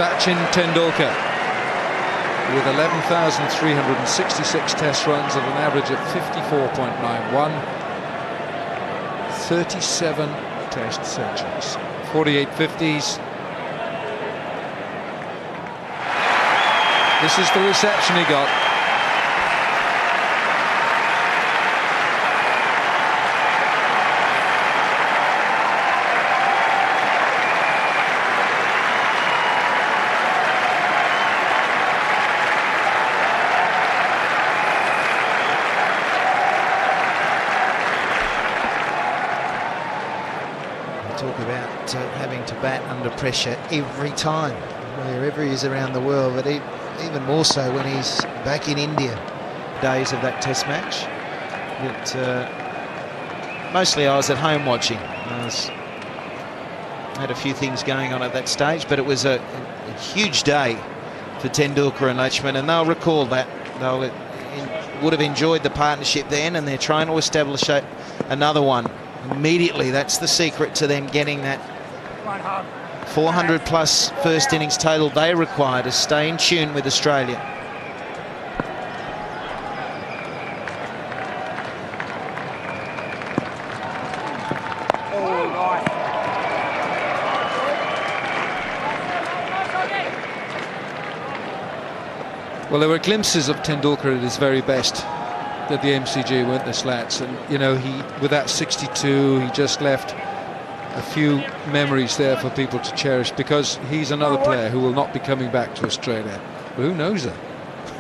Sachin Tendulkar, with 11,366 test runs at an average of 54.91, 37 test centuries, 48 50s. This is the reception he got. Talk about having to bat under pressure every time, wherever he is around the world, but even more so when he's back in India. Days of that test match. But mostly I was at home watching. Had a few things going on at that stage, but it was a huge day for Tendulkar and Lakshman, and they'll recall that. They would have enjoyed the partnership then, and they're trying to establish another one immediately. That's the secret to them getting that 400 plus first innings total they require to stay in tune with Australia. Well, there were glimpses of Tendulkar at his very best at the MCG, weren't there, Slats? And you know, with that 62, he just left a few memories there for people to cherish, because he's another player who will not be coming back to Australia. But who knows that?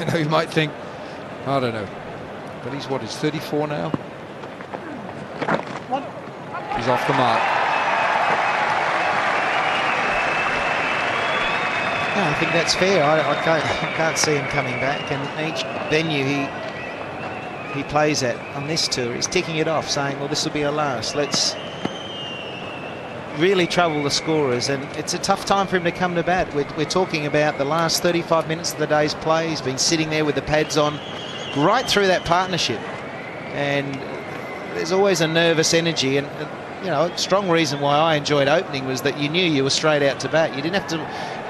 You know, you might think, I don't know, but he's 34 now. He's off the mark. No, I think that's fair. I can't see him coming back, and each venue he plays at on this tour, he's ticking it off, saying, well, this will be our last. Let's really trouble the scorers, and it's a tough time for him to come to bat. We're talking about the last 35 minutes of the day's play. He's been sitting there with the pads on right through that partnership, and there's always a nervous energy, and you know, a strong reason why I enjoyed opening was that you knew you were straight out to bat. You didn't have to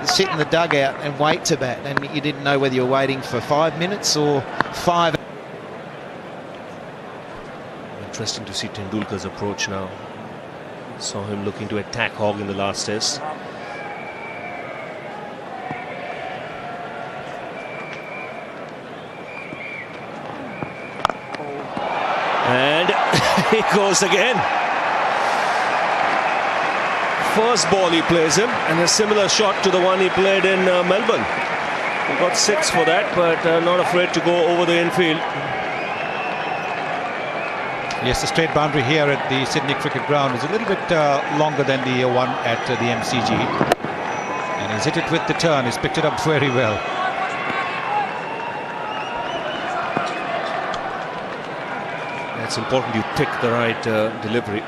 sit in the dugout and wait to bat, and you didn't know whether you were waiting for 5 minutes or 5. Interesting to see Tendulkar's approach now. Saw him looking to attack Hogg in the last test. And he goes again. First ball he plays him, and a similar shot to the one he played in Melbourne. He got 6 for that, but not afraid to go over the infield. Yes, the straight boundary here at the Sydney Cricket Ground is a little bit longer than the one at the MCG. And he's hit it with the turn. He's picked it up very well. It's important you pick the right delivery.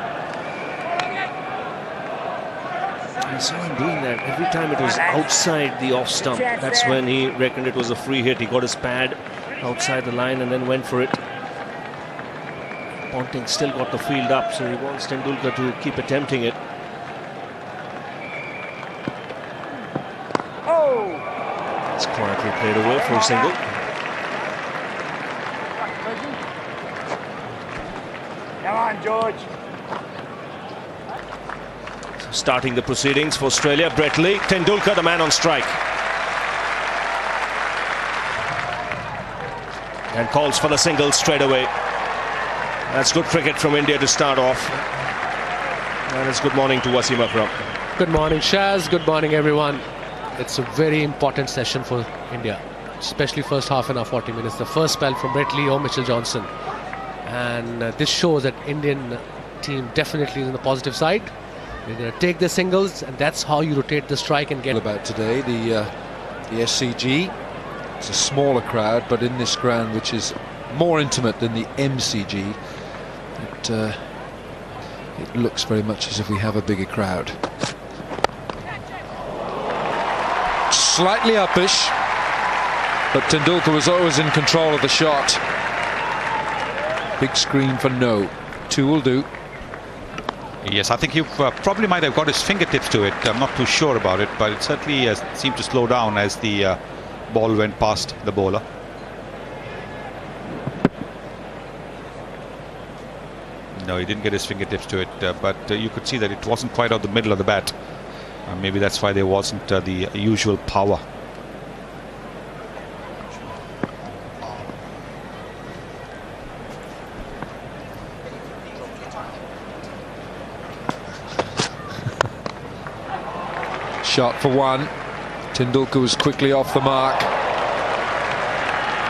I saw him doing that every time it was outside the off stump. That's when he reckoned it was a free hit. He got his pad outside the line and then went for it. Ponting still got the field up, so he wants Tendulkar to keep attempting it. It's quietly played away for a single. Come on, George. So starting the proceedings for Australia, Brett Lee. Tendulkar, the man on strike. And calls for the single straight away. That's good cricket from India to start off. And it's good morning to Wasim Akram. Good morning, Shaz. Good morning, everyone. It's a very important session for India, especially first half an hour, 40 minutes. The first spell from Brett Lee or Mitchell Johnson. And this shows that Indian team definitely is on the positive side. They're going to take the singles, and that's how you rotate the strike and get About today, the SCG. It's a smaller crowd, but in this ground, which is more intimate than the MCG, it looks very much as if we have a bigger crowd. Slightly uppish, but Tendulkar was always in control of the shot. Big screen for no. 2 will do. Yes, I think he probably might have got his fingertips to it. I'm not too sure about it, but it certainly seemed to slow down as the ball went past the bowler. No, he didn't get his fingertips to it, but you could see that it wasn't quite out the middle of the bat. Maybe that's why there wasn't the usual power. Shot for one. Tendulkar was quickly off the mark.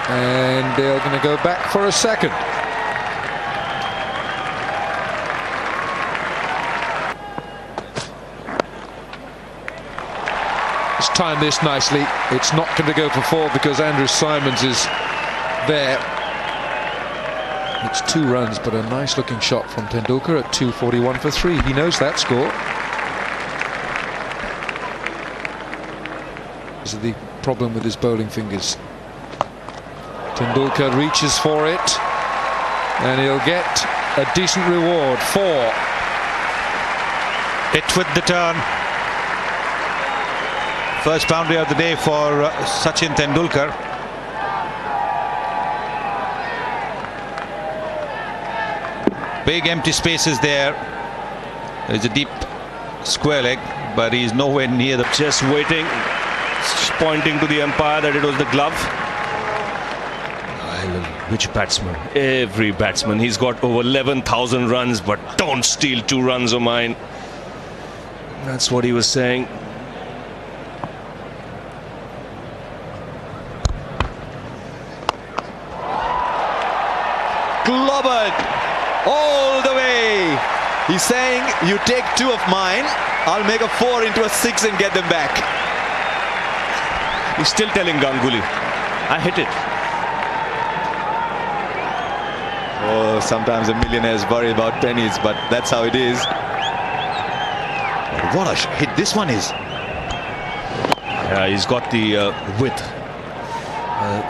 And they're going to go back for a second. Let's time this nicely. It's not going to go for four because Andrew Simons is there. It's 2 runs, but a nice looking shot from Tendulkar at 241 for 3. He knows that score. This is the problem with his bowling fingers. Tendulkar reaches for it, and he'll get a decent reward. 4. Hit with the turn. First boundary of the day for Sachin Tendulkar. Big empty spaces there. There's a deep square leg, but he's nowhere near the... Just waiting, pointing to the umpire that it was the glove. Which batsman? Every batsman. He's got over 11,000 runs, but don't steal 2 runs of mine. That's what he was saying. Clobbered all the way. He's saying, you take 2 of mine, I'll make a 4 into a 6 and get them back. He's still telling Ganguly, I hit it. Oh, sometimes a millionaires worry about pennies, but that's how it is. What a hit this one is. Yeah, he's got the width.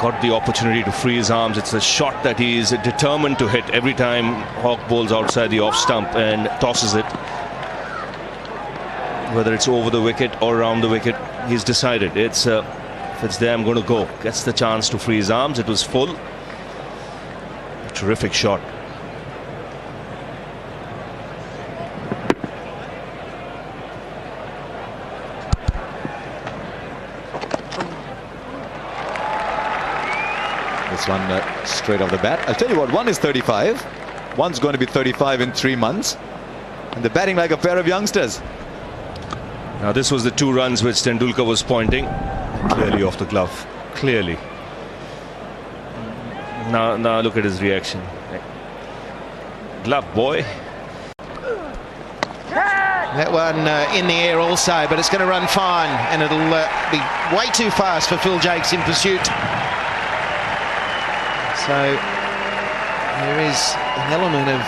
Got the opportunity to free his arms. It's a shot that he is determined to hit every time Hawk bowls outside the off stump and tosses it. Whether it's over the wicket or around the wicket, he's decided. It's if it's there, I'm going to go. Gets the chance to free his arms. It was full. A terrific shot. This one straight off the bat. I'll tell you what, one is 35. One's going to be 35 in 3 months. And they're batting like a pair of youngsters. Now this was the 2 runs which Tendulkar was pointing. Clearly off the glove. Clearly. Now look at his reaction. Glove, boy. That one in the air also, but it's going to run fine, and it'll be way too fast for Phil Jakes in pursuit. So there is an element of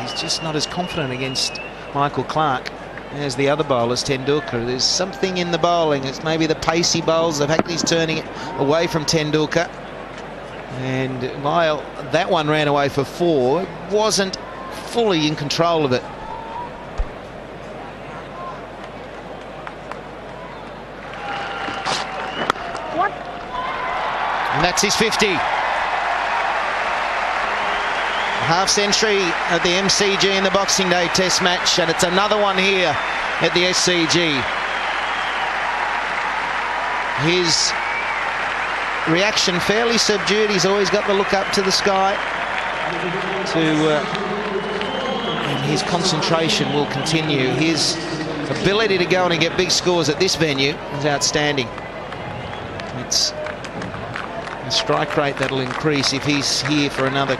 he's just not as confident against Michael Clarke as the other bowlers. Tendulkar, there's something in the bowling. It's maybe the pacey bowls. The fact he's turning it away from Tendulkar, and while that one ran away for 4, it wasn't fully in control of it. And that's his 50. Half century at the MCG in the Boxing Day Test match, and it's another one here at the SCG. His reaction fairly subdued. He's always got the look up to the sky. And his concentration will continue. His ability to go and get big scores at this venue is outstanding. It's a strike rate that'll increase if he's here for another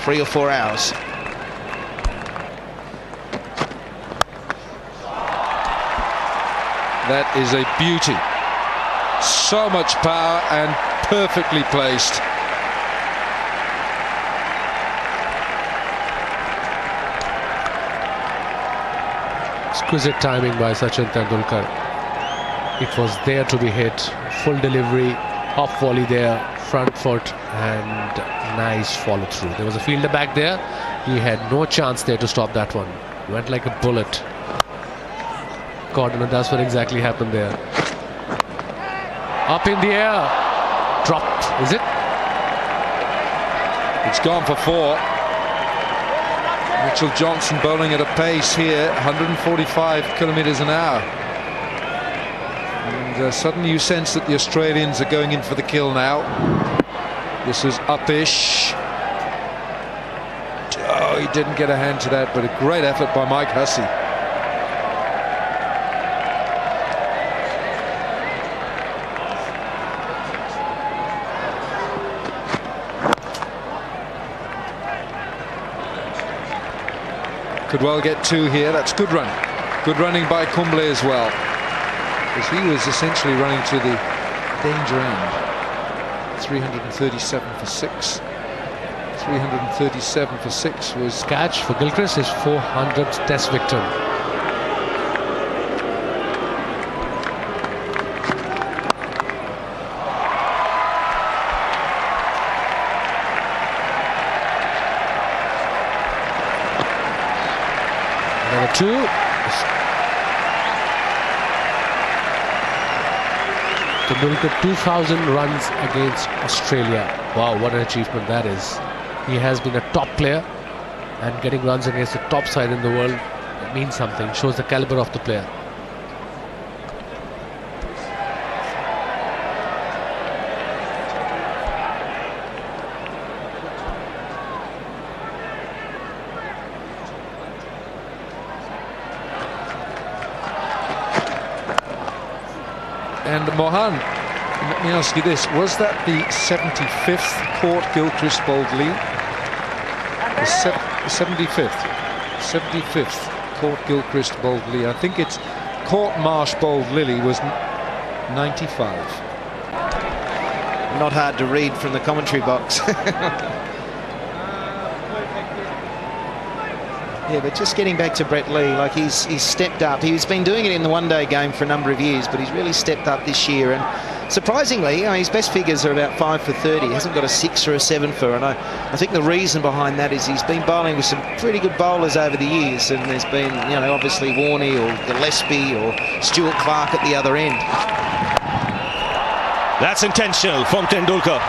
3 or 4 hours. That is a beauty. So much power and perfectly placed. Exquisite timing by Sachin Tendulkar. It was there to be hit. Full delivery, off volley there, front foot, and nice follow through. There was a fielder back there. He had no chance there to stop that one. Went like a bullet. God, no, that's what exactly happened there. Up in the air. Dropped, is it? It's gone for 4. Mitchell Johnson bowling at a pace here, 145 kilometres an hour. And suddenly you sense that the Australians are going in for the kill now. This is uppish. Oh, he didn't get a hand to that, but a great effort by Mike Hussey. Could well get 2 here. That's good run. Good running by Kumble as well, because he was essentially running to the danger end. 337 for 6. 337 for 6 was Catch for Gilchrist, his 400th test victim. Number 2. Tendulkar 2000 runs against Australia. Wow, what an achievement that is. He has been a top player, and getting runs against the top side in the world, it means something, shows the caliber of the player. And Mohan, let me ask you this, was that the 75th Court Gilchrist bowled Lee? The 75th Court Gilchrist bowled Lee. I think it's Court Marsh bowled Lilly was 95. Not hard to read from the commentary box. Yeah, but just getting back to Brett Lee, like he's stepped up. He's been doing it in the one-day game for a number of years, but he's really stepped up this year. And surprisingly, you know, his best figures are about 5 for 30. He hasn't got a 6 or a 7 for. And I think the reason behind that is he's been bowling with some pretty good bowlers over the years. And there's been, you know, obviously Warney or Gillespie or Stuart Clark at the other end. That's intentional from Tendulkar.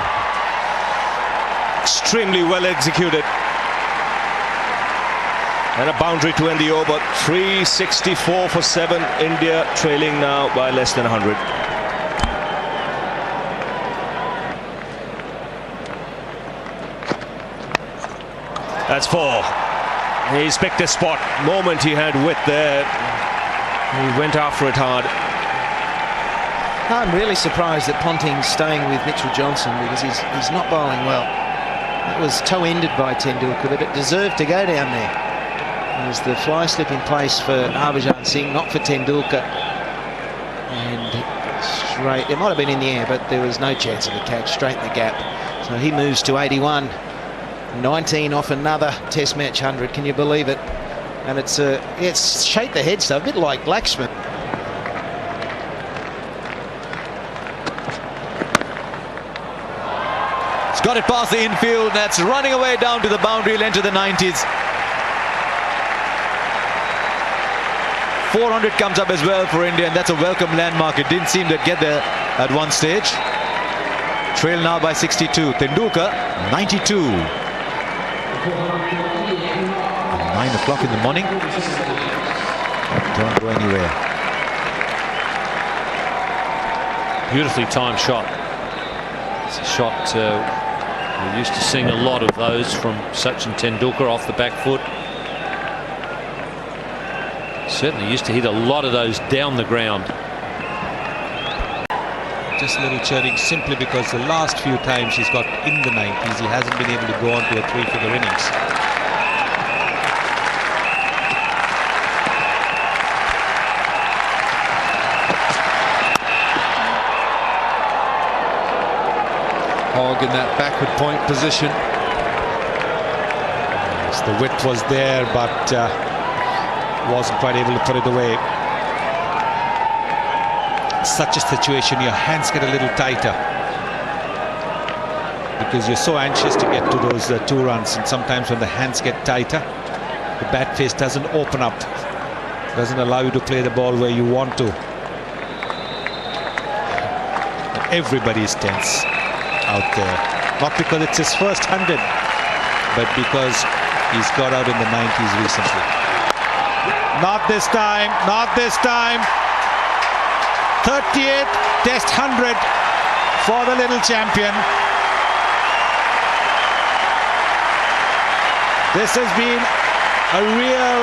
Extremely well executed. And a boundary to end the over. 364 for 7. India trailing now by less than 100. That's 4. He's picked a spot. Moment he had width there. He went after it hard. I'm really surprised that Ponting's staying with Mitchell Johnson, because he's not bowling well. It was toe-ended by Tendulkar, but it deserved to go down there. There's the fly slip in place for Harbhajan Singh, not for Tendulkar. And straight, it might have been in the air, but there was no chance of a catch, straight in the gap. So he moves to 81. 19 off another Test match 100, can you believe it? And it's shake the head stuff, a bit like Blacksmith. It's got it past the infield. That's running away down to the boundary, into the 90s. 400 comes up as well for India, and that's a welcome landmark. It didn't seem to get there at one stage. Trail now by 62. Tendulkar 92. 9 o'clock in the morning. Don't go anywhere. Beautifully timed shot. It's a shot we're used to seeing a lot of those from Sachin Tendulkar off the back foot. Certainly used to hit a lot of those down the ground. Just a little churning, simply because the last few times he's got in the 90s, he hasn't been able to go on to a 3-figure innings. Hogg in that backward point position. Yes, the width was there, but wasn't quite able to put it away. Such a situation, your hands get a little tighter because you're so anxious to get to those 2 runs, and sometimes when the hands get tighter, the bat face doesn't open up, doesn't allow you to play the ball where you want to. And everybody is tense out there, not because it's his first 100, but because he's got out in the 90s recently. Not this time, not this time. 38th Test 100 for the little champion. This has been a real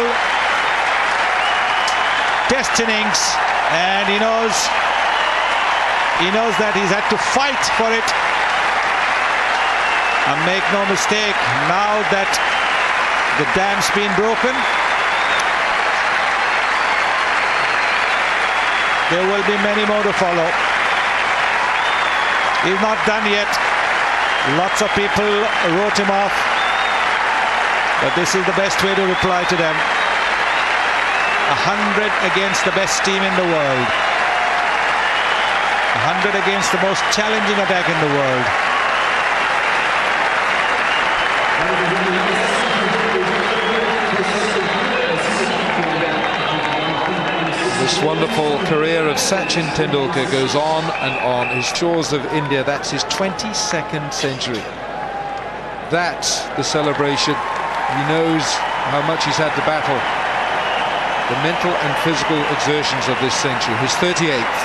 Test innings, and he knows that he's had to fight for it. And make no mistake, now that the dam's been broken, there will be many more to follow. He's not done yet. Lots of people wrote him off, but this is the best way to reply to them. 100 against the best team in the world. 100 against the most challenging attack in the world. This wonderful career of Sachin Tendulkar goes on and on. His shores of India, that's his 22nd century. That's the celebration. He knows how much he's had to battle. The mental and physical exertions of this century, his 38th.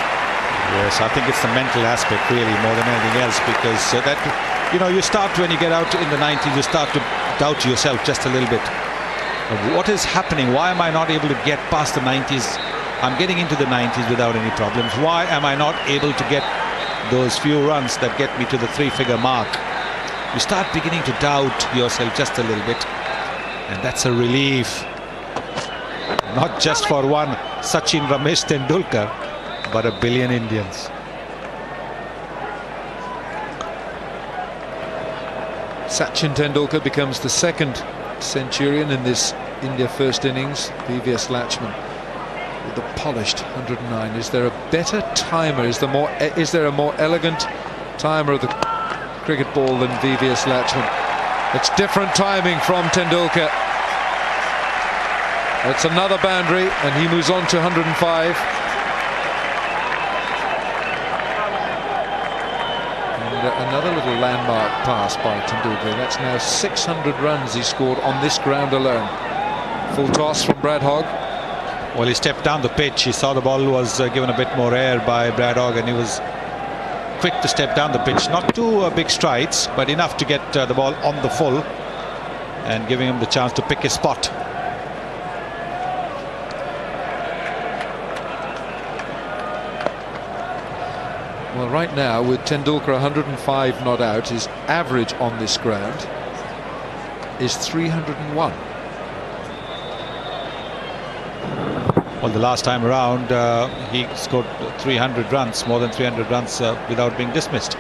Yes, I think it's the mental aspect really more than anything else, because that, you know, you start when you get out in the 90s, you start to doubt yourself just a little bit. What is happening? Why am I not able to get past the 90s? I'm getting into the 90s without any problems. Why am I not able to get those few runs that get me to the 3-figure mark? You start beginning to doubt yourself just a little bit, and that's a relief. Not just for one Sachin Ramesh Tendulkar, but a billion Indians. Sachin Tendulkar becomes the second centurion in this India first innings. VVS Lachman with the polished 109. Is there a better timer? Is there a more elegant timer of the cricket ball than VVS Lachman? It's different timing from Tendulkar. It's another boundary, and he moves on to 105. And another little landmark pass by Tendulkar. That's now 600 runs he scored on this ground alone. Full toss from Brad Hogg. Well, he stepped down the pitch. He saw the ball was given a bit more air by Brad Hogg, and he was quick to step down the pitch. Not too big strides, but enough to get the ball on the full and giving him the chance to pick his spot. Well, right now, with Tendulkar 105 not out, his average on this ground is 301. Well, the last time around, he scored 300 runs, more than 300 runs without being dismissed.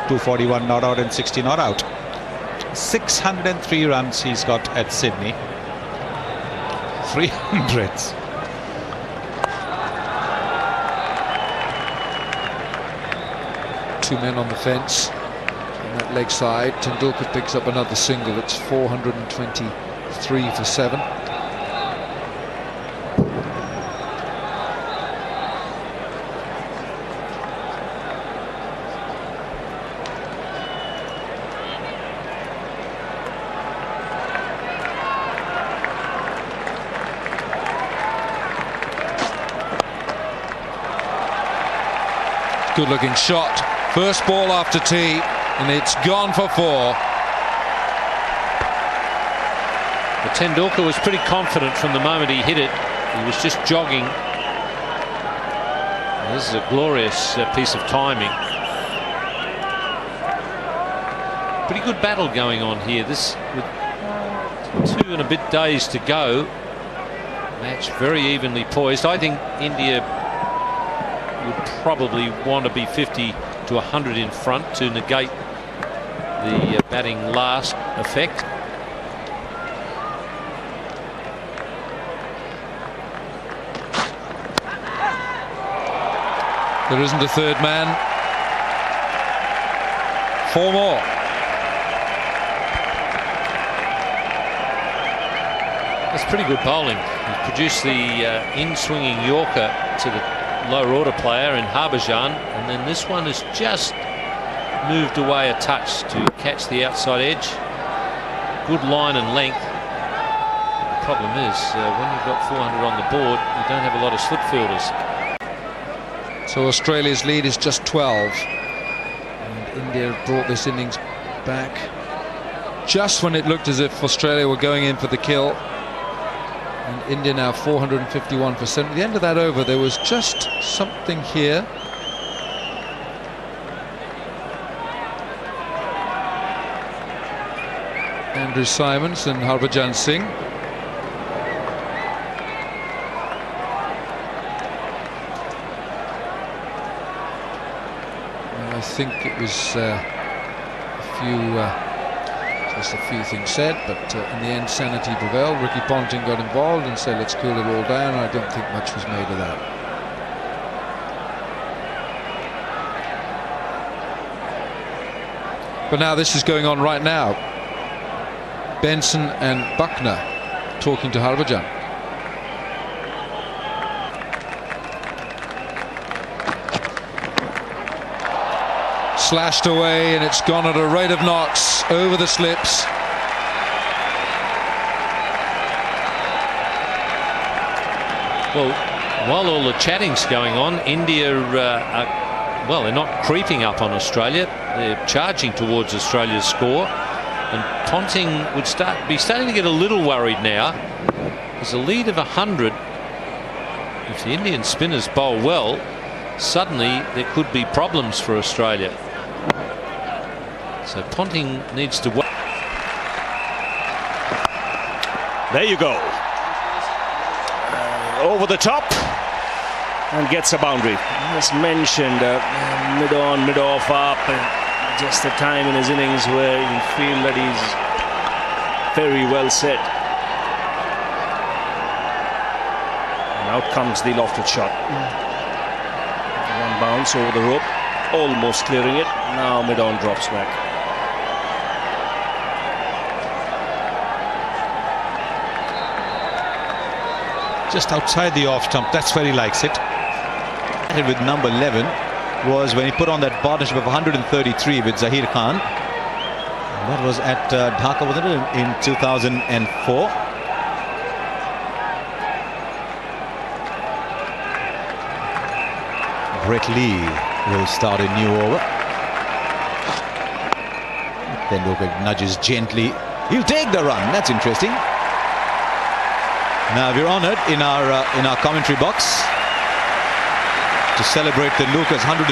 241 not out and 60 not out. 603 runs he's got at Sydney. 300s. Two men on the fence on that leg side. Tendulkar picks up another single. It's 423 for 7. Good looking shot. First ball after tee, and it's gone for 4. But Tendulkar was pretty confident from the moment he hit it. He was just jogging. This is a glorious piece of timing. Pretty good battle going on here. This with 2 and a bit days to go. Match very evenly poised. I think India would probably want to be 50 to 100 in front to negate the batting last effect. There isn't a third man. 4 more. That's pretty good bowling. He produced the in-swinging Yorker to the lower order player in Harbhajan, and then this one has just moved away a touch to catch the outside edge. Good line and length. The problem is when you've got 400 on the board, you don't have a lot of slip fielders. So Australia's lead is just 12, and India brought this innings back just when it looked as if Australia were going in for the kill. And India now 451%. At the end of that over, there was just something here. Andrew Simons and Harbhajan Singh. I think it was just a few things said, but in the end sanity prevailed. Ricky Ponting got involved and said let's cool it all down. I don't think much was made of that. But now this is going on right now. Benson and Buckner talking to Harbhajan. Slashed away, and it's gone at a rate of knots over the slips. Well, while all the chatting's going on, India well, they're not creeping up on Australia. They're charging towards Australia's score. And Ponting would be starting to get a little worried now. There's a lead of 100. If the Indian spinners bowl well, suddenly there could be problems for Australia. So Ponting needs to wait. There you go. Over the top and gets a boundary. As mentioned, mid on, mid off, up, and just the time in his innings where you feel that he's very well set. And out comes the lofted shot. One bounce over the rope, almost clearing it. Now mid on drops back. Just outside the off stump. That's where he likes it. With number 11 was when he put on that partnership of 133 with Zahir Khan. And that was at Dhaka, wasn't it, in 2004. Brett Lee will start a new over. Tendulkar nudges gently. He'll take the run. That's interesting. Now we're honoured in our commentary box to celebrate Tendulkar's 150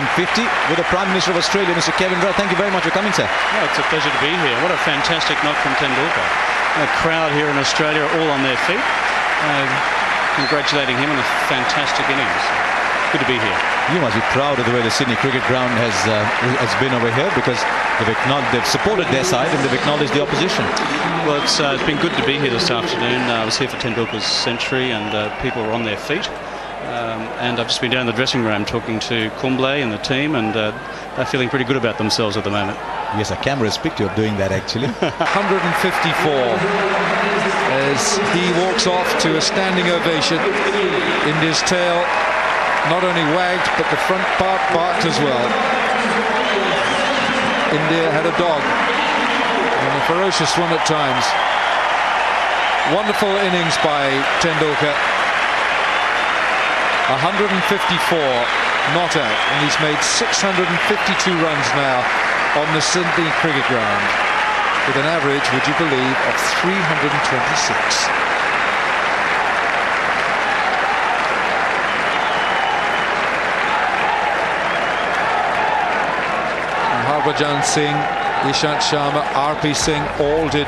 with the Prime Minister of Australia, Mr. Kevin Rudd. Thank you very much for coming, sir. Oh, it's a pleasure to be here. What a fantastic knock from Tendulkar. A crowd here in Australia are all on their feet, congratulating him on a fantastic innings. Good to be here. You must be proud of the way the Sydney Cricket Ground has been over here, because they've supported their side and they've acknowledged the opposition. Well, it's been good to be here this afternoon. I was here for Tendulkar's century, and people were on their feet. And I've just been down in the dressing room talking to Kumble and the team, and they're feeling pretty good about themselves at the moment. Yes, a camera has picked you up doing that, actually. 154 as he walks off to a standing ovation. India's tail not only wagged, but the front part barked as well. India had a dog, and a ferocious one at times. Wonderful innings by Tendulkar. 154 not out, and he's made 652 runs now on the Sydney Cricket Ground, with an average, would you believe, of 326. Harbhajan Singh, Ishant Sharma, RP Singh all did